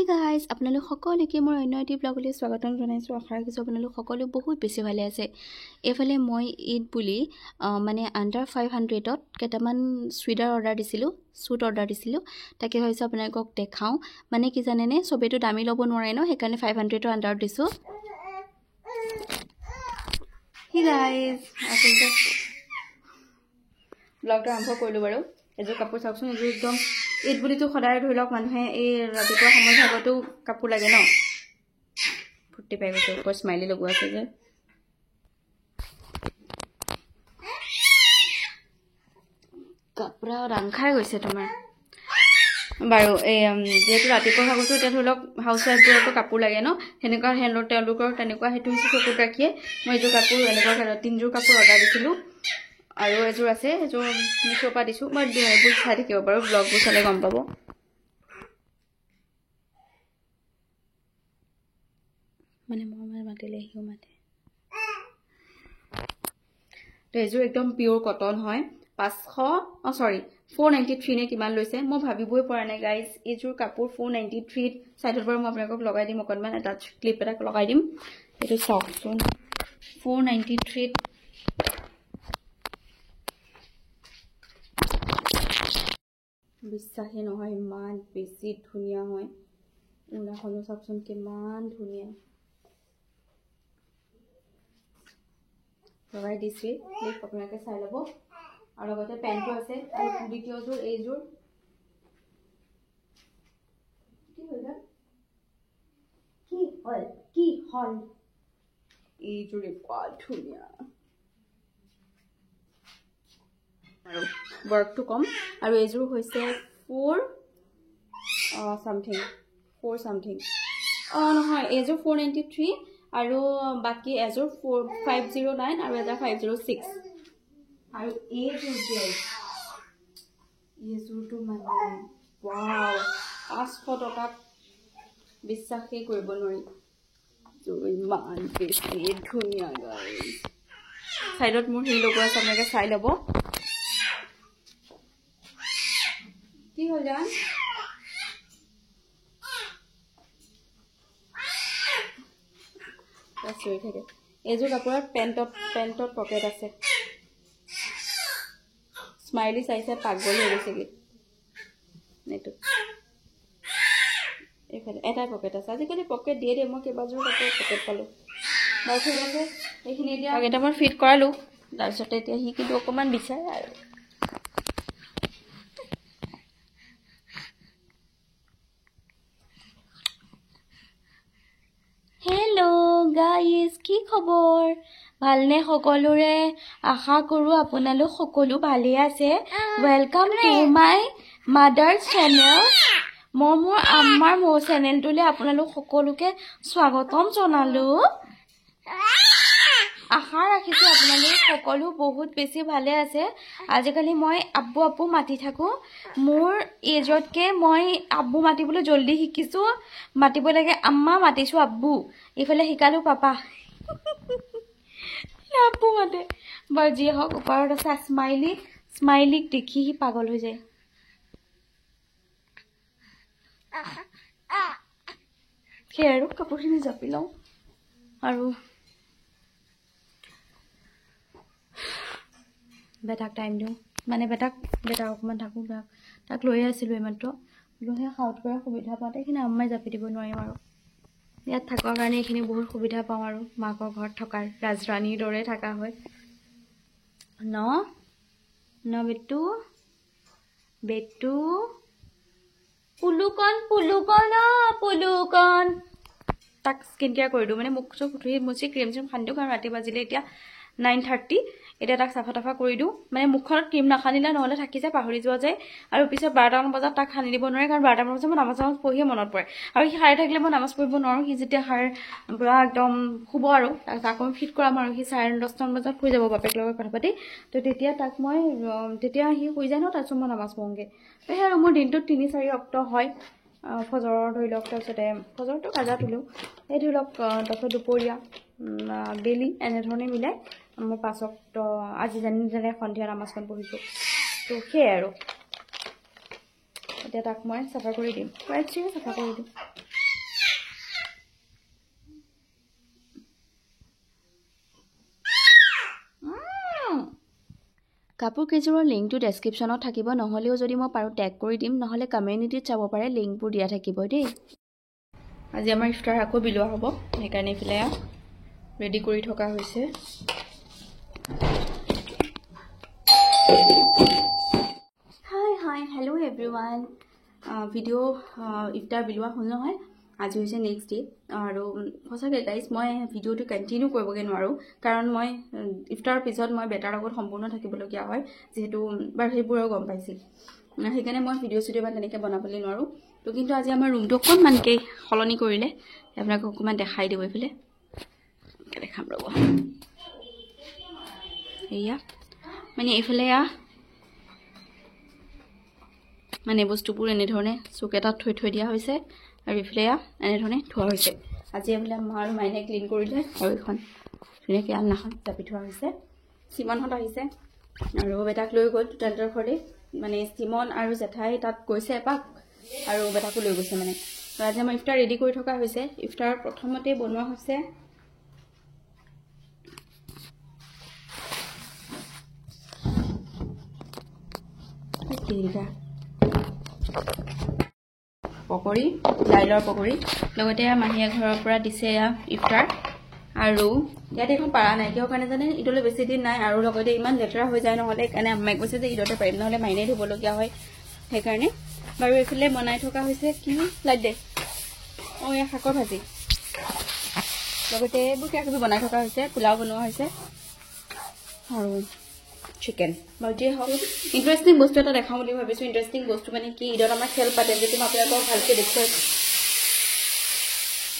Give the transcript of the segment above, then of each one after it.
Guys আপোনালোক সকলোকে মোৰ অন্য এটি ব্লগলৈ স্বাগতম জনাইছোঁ। আশা ৰাখিছোঁ আপোনালোক সকলো বহুত বেছি ভালে আছে। এইফালে মই ঈদ বুলি মানে আণ্ডাৰ 500ত কেইটামান চুইদাৰ অৰ্ডাৰ দিছিলোঁ, চুট অৰ্ডাৰ দিছিলোঁ। তাকে ভাবিছোঁ আপোনালোকক দেখাওঁ। মানে কি জানেনে, চবেইটো দামী ল'ব নোৱাৰে ন, সেইকাৰণে 500ৰ আণ্ডাৰত দিছোঁ। গাইজ আচলতে ব্লগটো আৰম্ভ কৰিলোঁ বাৰু। এযোৰ কাপোৰ চাওকচোন, এযোৰ একদম ঈদ বুলিতো সদায় ধৰি লওক মানুহে এই ৰাতিপুৱা সময় ভাগতো কাপোৰ লাগে ন। ফূৰ্তি পাই গৈছে, ওপৰত স্মাইলি লগোৱা আছে যে। কাপোৰ দাং খাই গৈছে তোমাৰ বাৰু। এই যিহেতু ৰাতিপুৱা ভাগতো এতিয়া ধৰি লওক হাউচ ৱাইফবোৰতো কাপোৰ লাগে ন, সেনেকুৱা তেওঁলোকৰ তেনেকুৱা সেইটো হৈছে চকুত ৰাখিয়ে মই এইযোৰ কাপোৰ এনেকুৱা 3যোৰ কাপোৰ অৰ্ডাৰ দিছিলোঁ। আৰু এযোৰ আছে, এযোৰ মিছ'ৰ পৰা দিছোঁ। মই এইবোৰ চাই থাকিব বাৰু, ব্লগবোৰ চালে গম পাব। মানে মই মাতিলে সিও মাতে। তো এযোৰ একদম পিয়'ৰ কটন হয়। 493 নে কিমান লৈছে, মই ভাবিবই পৰা নাই গাইজ। এইযোৰ কাপোৰ 493 চাইডত বাৰু মই আপোনালোকক লগাই দিম, অকণমান এটা ক্লিপ এটা লগাই দিম। এইটো চাওকচোন, 493। বিশ্বাসেই নহয়, ইমান বেছি ধুনীয়া হয়। উনাখনো চাওকচোন কিমান ধুনীয়া। লগাই দিছোঁ, আপোনালোকে চাই ল'ব। আৰু লগতে পেণ্টটো আছে। আৰু দ্বিতীয়যোৰ এইযোৰ কি হ'ল এইযোৰ ইমান ধুনীয়া আৰু ৱৰ্কটো কম। আৰু এইযোৰ হৈছে 4 something নহয়, এইযোৰ 493 আৰু বাকী এযোৰ 509 আৰু এটা 506। আৰু এইযোৰটো মানে ৱাও, 500 টকাত বিশ্বাসেই কৰিব নোৱাৰি। ইমান বেছি ধুনীয়া গাইজ। চাইডত মোৰ হেৰি লগোৱা আছে, আপোনালোকে চাই ল'ব। কি হ'ল জান, চুই থাকে। এইযোৰ কাপোৰত পেণ্টত পকেট আছে। স্মাইলি চাইছে পাগল হৈ গৈছেগৈ। এইটো এইফালে এটাই পকেট আছে। আজিকালি পকেট দিয়ে মই কেইবাযোৰ কাপোৰ পকেট পালোঁ বাৰু। ঠিক আছে, এইখিনি এতিয়া কেইটামান ফিট কৰালোঁ। তাৰপিছতে এতিয়া সি কিন্তু অকণমান বিচাৰে আৰু। হেল্ল' গাইজ, কি খবৰ? ভালনে সকলোৰে? আশা কৰোঁ আপোনালোক সকলো ভালেই আছে। Welcome to my mothers channel. মই মোৰ চেনেলটোলৈ আপোনালোক সকলোকে স্বাগতম জনালোঁ। আশা ৰাখিছোঁ আপোনালোক সকলো বহুত বেছি ভালে আছে। আজিকালি মই আব্বু মাতি থাকোঁ। মোৰ এজতকৈ মই আব্বু মাতিবলৈ জল্দি শিকিছোঁ। মাতিব লাগে আম্মা, মাতিছোঁ আব্বু। ইফালে শিকালোঁ পাপা। আব্বু মাতে বাৰু। যিয়ে হওক, ওপৰত আছে স্মাইলিক দেখি সি পাগল হৈ যায়। সেয়ে আৰু কাপোৰখিনি জাপি লওঁ আৰু বেটাক টাইম দিওঁ। মানে বেটাক অকণমান থাকোঁ। তাক লৈয়ে আছিলোঁ এইমাত্ৰ। লৈহে সাউট কৰাৰ সুবিধা পাওঁতে এইখিনি আম্মাই জাপি দিব নোৱাৰিম আৰু। ইয়াত থকাৰ কাৰণে এইখিনি বহুত সুবিধা পাওঁ আৰু। মাকৰ ঘৰত থকাৰ ৰাজৰাণীৰ দৰে থকা হয় ন বেটু পুলুকন। তাক স্কিন কেয়াৰ কৰি দিওঁ। মানে মুখ চুখ ধুই মুচি ক্ৰীম চিম সানি দিওঁ, কাৰণ ৰাতি বাজিলে এতিয়া 9:30। এতিয়া তাক চাফা কৰি দিওঁ। মানে মুখখনত ক্ৰীম নাসানিলে নহ'লে থাকি যায়, পাহৰি যোৱা যায়। আৰু পিছত 12টামান বজাত তাক সানি দিব নোৱাৰে, কাৰণ 12টামান বজাত মই নামাজ পঢ়িয়ে মনত পৰে। আৰু সি সাৰে থাকিলে মই নামাজ পঢ়িব নোৱাৰোঁ। সি যেতিয়া পূৰা একদম শুব আৰু তাক মই ফিট কৰাম আৰু সি 10:30মান বজাত শুই যাব বাপেক লগত কথা পাতি। তো তেতিয়া সি শুই যায় ন, তাৰপিছত মই নামাজ পঢ়োঁগৈ। তো সেই আৰু মোৰ দিনটোত 3-4 অক্ট হয়। ফজৰৰ ধৰি লওক, তাৰপিছতে ফজৰটো কাজা তোলোঁ, এই ধৰি লওক, তাৰপিছত দুপৰীয়া বেলি এনেধৰণে মিলাই মই 5 অক্ট আজি যেনে সন্ধিয়া নামাজখন পঢ়িছোঁ। তো সেয়াই আৰু। এতিয়া তাক মই চাফা কৰি দিম, চাফা কৰি দিম। কাপোৰ কেইযোৰৰ লিংকটো ডেছক্ৰিপশ্যনত থাকিব, নহ'লেও যদি মই পাৰোঁ টেগ কৰি দিম, নহ'লে কমিউনিটিত চাব পাৰে, লিংকবোৰ দিয়া থাকিব দেই। আজি আমাৰ ইফতাৰ আকৌ বিলোৱা হ'ব, সেইকাৰণে এইফালে ৰেডি কৰি থকা হৈছে। Hi hello' everyone. ভিডিঅ' ইফতাৰ বিলোৱা হ'ল নহয়, আজি হৈছে নেক্সট ডে। আৰু সঁচাকৈ গাইজ মই ভিডিঅ'টো কণ্টিনিউ কৰিবগৈ নোৱাৰোঁ, কাৰণ মই ইফতাৰৰ পিছত মই বেটাৰ লগত সম্পূৰ্ণ থাকিবলগীয়া হয়, যিহেতু বাৰু সেইবোৰেও গম পাইছিল, সেইকাৰণে মই ভিডিঅ' চিডিঅ' তেনেকৈ বনাবলৈ নোৱাৰোঁ। তো কিন্তু আজি আমাৰ ৰুমটো অকণমানকৈ সলনি কৰিলে, আপোনালোকক অকণমান দেখাই দিব। এইফালে দেখাম ৰ'ব, এয়া মানে এইফালে মানে বস্তুবোৰ এনেধৰণে চুক এটাত থৈ দিয়া হৈছে, আৰু এইফালে এনেধৰণে থোৱা হৈছে। আজি এইফালে মা আৰু মাইনে ক্লিন কৰিলে, আৰু এইখন ধুনীয়াকৈ আলনাখন জাপি থোৱা হৈছে। চিমনহঁত আহিছে আৰু বেটাক লৈ গ'ল তুতান্তৰ ঘৰতে, মানে চিমন আৰু জেঠাই তাত গৈছে এপাক, আৰু বেটাকো লৈ গৈছে মানে। আজি আমাৰ ইফতাৰ ৰেডি কৰি থকা হৈছে। ইফতাৰ প্ৰথমতে বনোৱা হৈছে পকৰি, দাইলৰ পকৰি, লগতে মাহীয়ে ঘৰৰ পৰা দিছে ইফতাৰ। আৰু ইয়াতে এখন পাৰা নাই, কিহৰ কাৰণে জানে, ঈদলৈ বেছি দিন নাই, আৰু লগতে ইমান লেতেৰা হৈ যায়, নহ'লে সেইকাৰণে আম্মাই কৈছে যে ঈদতে পাৰিম, নহ'লে মাইনে ধুবলগীয়া হয়, সেইকাৰণে। বাৰু এইফালে বনাই থকা হৈছে কি লাইট দে, এয়া শাকৰ ভাজি, লগতে এইবোৰ কিবা কিবি বনাই থকা হৈছে, পোলাও বনোৱা হৈছে আৰু চিকেন। বাৰু যিয়ে হওক, ইণ্টাৰেষ্টিং বস্তু এটা দেখাওঁ বুলি ভাবিছোঁ। ইণ্টাৰেষ্টিং বস্তু মানে কি, ঈদত আমাৰ খেল পাতে, যিটো মই আপোনালোকক ভালকৈ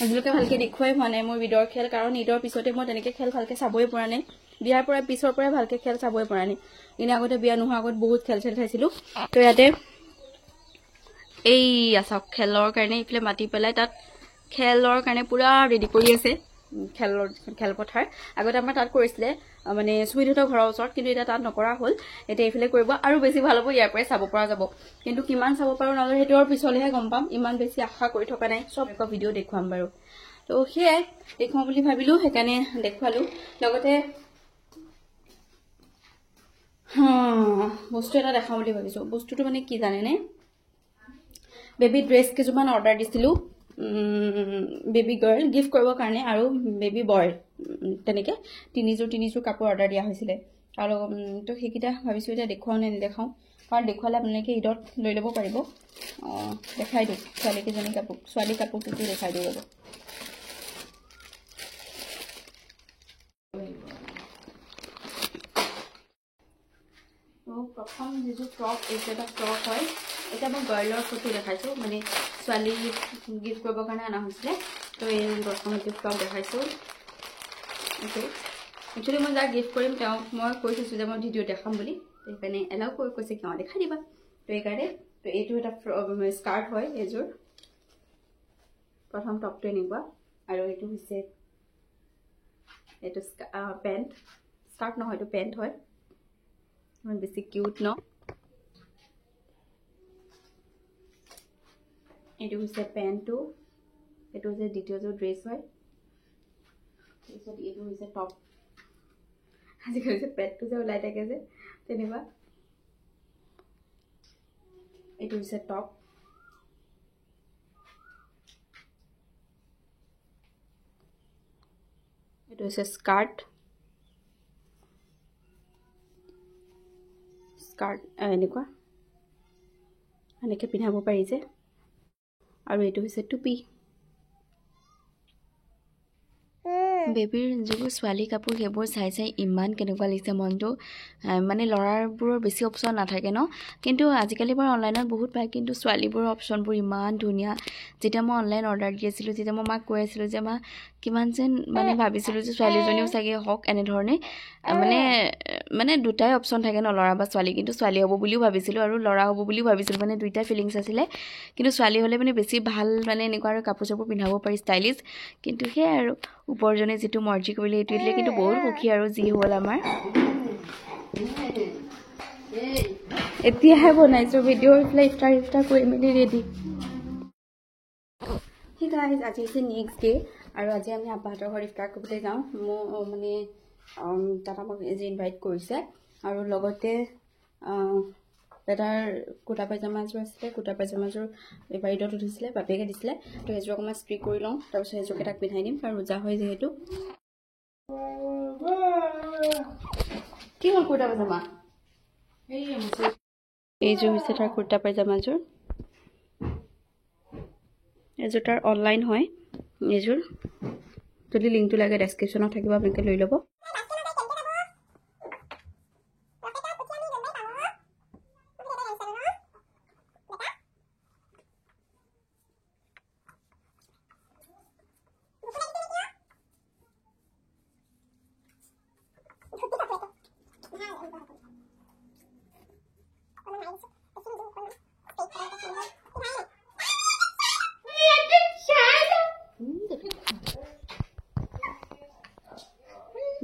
আজিলৈকে দেখুৱাই হোৱা নাই মোৰ ঈদৰ খেল, কাৰণ ঈদৰ পিছতে মই তেনেকৈ খেল ভালকৈ চাবই পৰা নাই, বিয়াৰ পৰা পিছৰ পৰাই ভালকৈ খেল চাবই পৰা নাই। এনে আগতে বিয়া নোহোৱাৰ আগত বহুত খেল চাইছিলোঁ। তো ইয়াতে এই চাওক খেলৰ কাৰণে এইফালে মাতি পেলাই তাত খেলৰ কাৰণে পূৰা ৰেডি কৰি আছে, খেলপথাৰ। আগতে আমাৰ তাত কৰিছিলে, মানে সুমিতহঁতৰ ঘৰৰ ওচৰত, কিন্তু এতিয়া তাত নকৰা হ'ল, এতিয়া এইফালে কৰিব, আৰু বেছি ভাল হ'ব, ইয়াৰ পৰাই চাব পৰা যাব। কিন্তু কিমান চাব পাৰোঁ নাজানো, সেইটো আৰু পিছলৈহে গম পাম, ইমান বেছি আশা কৰি থকা নাই, চব একো ভিডিঅ' দেখুৱাম বাৰু। তো সেয়াই দেখুৱাম বুলি ভাবিলোঁ, সেইকাৰণে দেখুৱালোঁ। লগতে বস্তু এটা দেখাওঁ বুলি ভাবিছোঁ। বস্তুটো মানে কি জানেনে, বেবী ড্ৰেছ কিছুমান অৰ্ডাৰ দিছিলোঁ, বেবী গাৰ্ল গিফ্ট কৰিবৰ কাৰণে, আৰু বেবী বয়, তেনেকৈ তিনিযোৰ কাপোৰ অৰ্ডাৰ দিয়া হৈছিলে। আৰু তো সেইকেইটা ভাবিছোঁ এতিয়া দেখুৱাওঁ নে নেদেখাওঁ, কাৰণ দেখুৱালে আপোনালোকে ঈদত লৈ ল'ব পাৰিব। দেখাই দিওঁ ছোৱালী কাপোৰটো দেখাই দিওঁ ৰ'ব। প্ৰথম যিটো ফ্ৰক, এইটো এটা ফ্ৰক হয়। এতিয়া মই গাৰ্লৰ ফটো দেখাইছোঁ, মানে ছোৱালী গিফ্ট কৰিবৰ কাৰণে অনা হৈছিলে। তো এই প্ৰথম এইটো ফ্ৰক দেখাইছোঁ। একচুৱেলি মই যাক গিফ্ট কৰিম তেওঁক মই কৈ থৈছোঁ যে মই ভিডিঅ' দেখাম বুলি, সেইকাৰণে এলাও কৈছে কিয় দেখাই দিবা, তো এইকাৰণে। তো এইটো এটা স্কাৰ্ট হয়, এইযোৰ প্ৰথম টপটো এনেকুৱা, আৰু এইটো হৈছে এইটো পেণ্ট, স্কাৰ্ট নহয়, এইটো পেণ্ট হয়, ইমান বেছি কিউট ন। এইটো হৈছে পেণ্টটো, এইটো হৈছে দ্বিতীয়যোৰ ড্ৰেছ হয়। তাৰপিছত এইটো হৈছে টপ, আজিকালি যে পেটটো যে ওলাই থাকে যে তেনেকুৱা। এইটো হৈছে টপ, এইটো হৈছে স্কাৰ্ট, এনেকুৱা এনেকৈ পিন্ধাব পাৰি যে, আৰু এইটো হৈছে টুপি। বেবীৰ যিবোৰ ছোৱালী কাপোৰ সেইবোৰ চাই ইমান কেনেকুৱা লাগিছে মনটো, মানে ল'ৰাবোৰৰ বেছি অপশ্যন নাথাকে ন, কিন্তু আজিকালি বাৰু অনলাইনত বহুত পায়, কিন্তু ছোৱালীবোৰৰ অপশ্যনবোৰ ইমান ধুনীয়া। যেতিয়া মই অনলাইন অৰ্ডাৰ দি আছিলোঁ, তেতিয়া মই মাক কৈ আছিলোঁ যে মা কিমান যেন মানে ভাবিছিলোঁ যে ছোৱালীজনীও চাগে হওক এনেধৰণে, মানে দুটাই অপশ্যন থাকে ন, ল'ৰা বা ছোৱালী, কিন্তু ছোৱালী হ'ব বুলিও ভাবিছিলোঁ আৰু ল'ৰা হ'ব বুলিও ভাবিছিলোঁ, মানে দুইটা ফিলিংছ আছিলে। কিন্তু ছোৱালী হ'লে মানে বেছি ভাল, মানে এনেকুৱা আৰু কাপোৰ চাপোৰ পিন্ধাব পাৰি ষ্টাইলিছ। কিন্তু সেয়াই আৰু ওপৰজনে যিটো মৰ্জি কৰিলে এইটো দিলে, কিন্তু বহুত সুখী আৰু যি হ'ল আমাৰ। এতিয়াহে বনাইছোঁ ভিডিঅ', এইফালে ইফতাৰ কৰি মেলি ৰেডি। সেই গাইজ আজি হৈছে নেক্সট ডে, আৰু আজি আমি আব্বাহঁতৰ ঘৰত ইফতাৰ কৰিবলৈ যাওঁ। মোৰ মানে তাত আমাক আজি ইনভাইট কৰিছে, আৰু লগতে বেটাৰ কুৰ্তা পাইজামাযোৰ আছিলে, কুৰ্তা পাইজামাযোৰ এবাৰ ঈদত উঠিছিলে, বাপেকে দিছিলে। তো সেইযোৰ অকণমান ষ্ট্ৰিক কৰি লওঁ, তাৰপিছত সেইযোৰকে তাক পিন্ধাই দিম, কাৰণ ৰোজা হয় যিহেতু। কি হ'ল কুৰ্তা পাইজামা? এইযোৰ হৈছে তাৰ কুৰ্তা পাইজামাযোৰ। এইযোৰ তাৰ অনলাইন হয়। এইযোৰ যদি লিংকটো লাগে ডেছক্ৰিপশ্যনত থাকিব, আপোনালোকে লৈ ল'ব।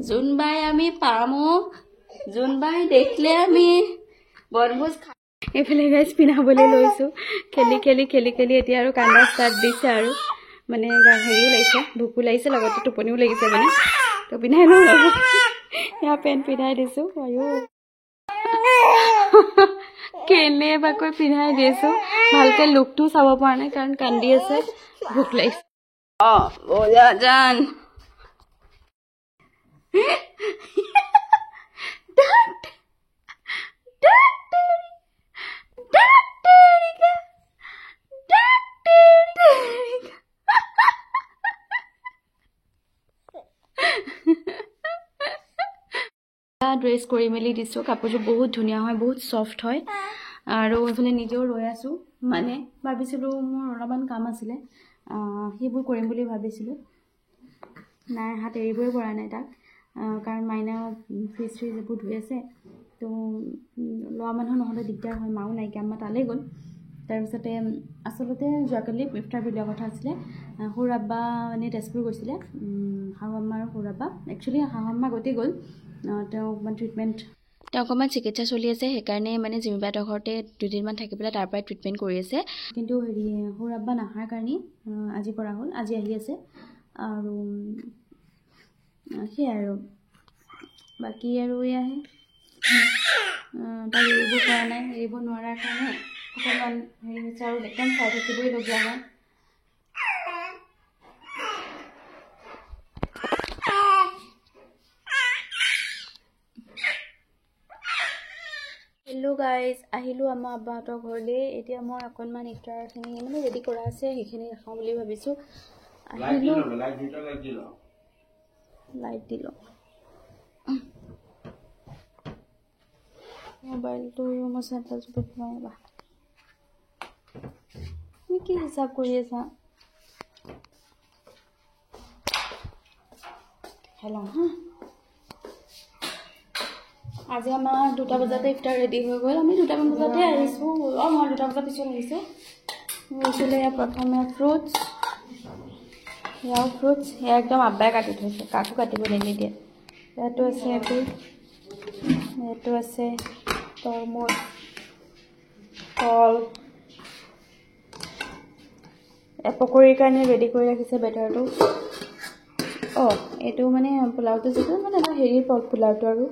জোনবাই আমি পামো, জোনবাই দেখিলে আমি বনভোজ খাম। এইফালে গাইজ পিন্ধাবলৈ লৈছোঁ, খেলি খেলি খেলি খেলি এতিয়া আৰু কান্দা ষ্টাৰ্ট দিছে আৰু মানে হেৰিও লাগিছে, ভোকো লাগিছে, লগতে টোপনিও লাগিছে মানে। তো পিন্ধাই লওঁ আৰু এয়া পেণ্ট পিন্ধাই দিছোঁ আৰু কেনেবাকৈ পিন্ধাই দিছোঁ। ভালকৈ লুকটো চাব পৰা নাই কাৰণ কান্দি আছে, ভোক লাগিছে। অঁ বজা জান ড্ৰেছ কৰি মেলি দিছোঁ। কাপোৰযোৰ বহুত ধুনীয়া হয়, বহুত ছফ্ট হয়। আৰু এইফালে নিজেও ৰৈ আছোঁ, মানে ভাবিছিলোঁ মোৰ অলপমান কাম আছিলে, সেইবোৰ কৰিম বুলি ভাবিছিলোঁ। নাই, হাত এৰিবই পৰা নাই তাক, কাৰণ মাইনাও ফ্ৰিজ এইবোৰ ধুই আছে। তো ল'ৰা মানুহ নহ'লে দিগদাৰ হয়, মাও নাইকিয়া, আম্মা তালৈ গ'ল। তাৰপিছতে আচলতে যোৱাকালি ইফতাৰ বিলোৱা কথা আছিলে। সৰু আব্বা মানে তেজপুৰ গৈছিলে, শাহু আম্মা আৰু সৰু আব্বা। একচুৱেলি শাহু আম্মা আগতে গ'ল, তেওঁ অকণমান তেওঁ অকণমান চিকিৎসা চলি আছে, সেইকাৰণে মানে জিমিবাহঁতৰ ঘৰতে দুদিনমান থাকি পেলাই তাৰ পৰাই ট্ৰিটমেণ্ট কৰি আছে। কিন্তু হেৰি সৰু আব্বা নাহাৰ কাৰণে আজি পৰা হ'ল, আজি আহি আছে। আৰু সেয়াই আৰু বাকী আৰু এয়াহে, তাক এৰিব পৰা নাই, এৰিব নোৱাৰাৰ কাৰণে অকণমান হেৰি হৈছে আৰু একদম চাই থাকিবইলগীয়া হয়। হেল্ল' গাইজ, আহিলোঁ আমাৰ আব্বাহঁতৰ ঘৰলৈ। এতিয়া মই অকণমান ইফতাৰখিনি মানে ৰেডি কৰা আছে, সেইখিনি ৰাখাওঁ বুলি ভাবিছোঁ। আহিলোঁ, লাইট দি লওঁ। মোবাইলটো মই চেণ্টাৰ জুপত লওঁ বা তুমি কি হিচাপ কৰি আছা? হেল্ল' হা, আজি আমাৰ 2টা বজাতে ইফতাৰ ৰেডি হৈ গ'ল। আমি 2টামান বজাতে আহিছোঁ, মই 2টা বজাৰ পিছত আহিছোঁ। গৈছিলে প্ৰথমে ফ্ৰুটছ, সেয়াও ফ্ৰুটছ, সেয়া একদম আব্বাই কাটি থৈছে, কাকো কাটিব নিদিয়ে। ইয়াতো আছে এপিল, ইয়াতো আছে তৰমুজ, কল, পকৰীৰ কাৰণে ৰেডি কৰি ৰাখিছে বেটাৰটো। অঁ এইটো মানে পোলাওটো যিটো মানে এটা হেৰি পোলাওটো, আৰু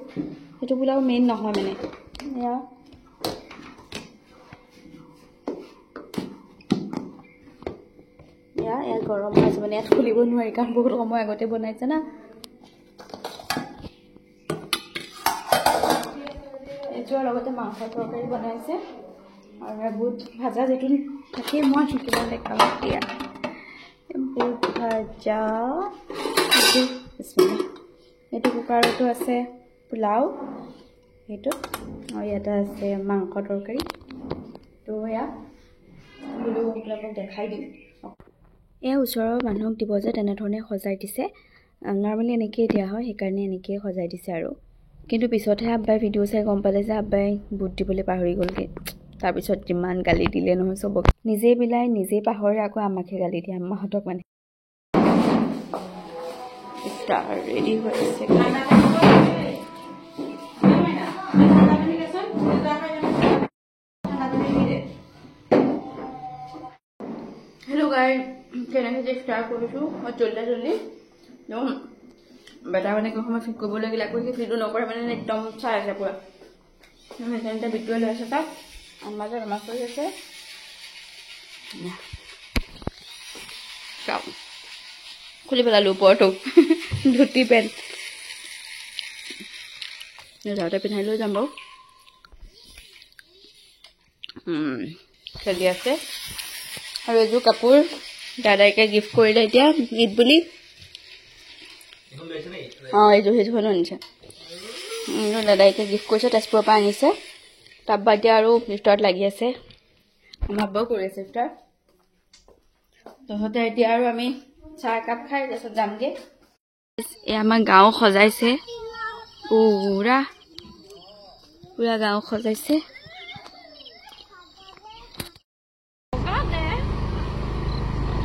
সেইটো পোলাও মেইন নহয় মানে। এয়া এয়া গৰম হৈ আছে মানে, ইয়াত খুলিব নোৱাৰি কাৰণ বহুত সময় আগতে বনাইছে না। এইযোৰৰ লগতে মাংসৰ তৰকাৰী বনাইছে আৰু বুট ভাজা যিটো থাকেই, মই শিকিবলৈ দেখাম এতিয়া। বুট ভাজা, এইটো কুকাৰতো আছে পোলাও সেইটো, আৰু ইয়াতে আছে মাংস তৰকাৰী। তো এয়া বোলো আপোনালোকক দেখাই দিম। এয়া ওচৰৰ মানুহক দিব যে, তেনেধৰণে সজাই দিছে। নৰ্মেলি এনেকৈয়ে দিয়া হয়, সেইকাৰণে এনেকৈয়ে সজাই দিছে আৰু। কিন্তু পিছতহে আব্বাই ভিডিঅ' চাই গম পালে যে আব্বাই বুট দিবলৈ পাহৰি গ'লগৈ। তাৰপিছত যিমান গালি দিলে নহয় চবক, নিজেই বিলাই নিজেই পাহৰে, আকৌ আমাকহে গালি দিয়ে, আম্মাহঁতক মানে। ইফতাৰ ৰেডি হৈ আছে। হেল্ল' গাইজ, কেনেকৈ যে ইফতাৰ কৰিছোঁ মই জল্দি বেটাৰ মানে সময় ফিট কৰিব লাগিলে, আকৌ সি ফিটো নকৰে মানে একদম চাই আছে পুৰা। সেইকাৰণে বিটুৱে লৈ আছে তাক আমাৰ যে মাছ কৰি আছে খুলি পেলালো ওপৰটো ধুতি পেণ্ট যাওঁতে পিন্ধাই লৈ যাম বাৰু চলি আছে আৰু এযোৰ কাপোৰ দাদাইকে গিফ্ট কৰিলে এতিয়া ঈদ বুলি এইযোৰ সেইযোৰখনো আনিছে দাদাইকে গিফ্ট কৰিছে তেজপুৰৰ পৰা আনিছে তাৰপৰা এতিয়া আৰু ভিতৰত লাগি আছে আমাৰ বাৰু কৰি আছে ভিতৰত তহঁতে এতিয়া আৰু আমি চাহ একাপ খাই তাৰপিছত যামগে এই আমাৰ গাঁও সজাইছে পুৰা পুৰা গাঁও সজাইছে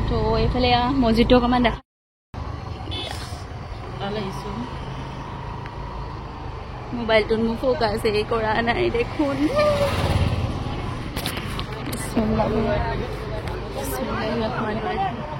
তো এইফালে মছজিদটো অকণমান দেখা মোবাইলটোত মোৰ ফ'কাছ কৰা নাই দেখোন বিসমিল্লাহিৰ ৰহমানিৰ ৰহিম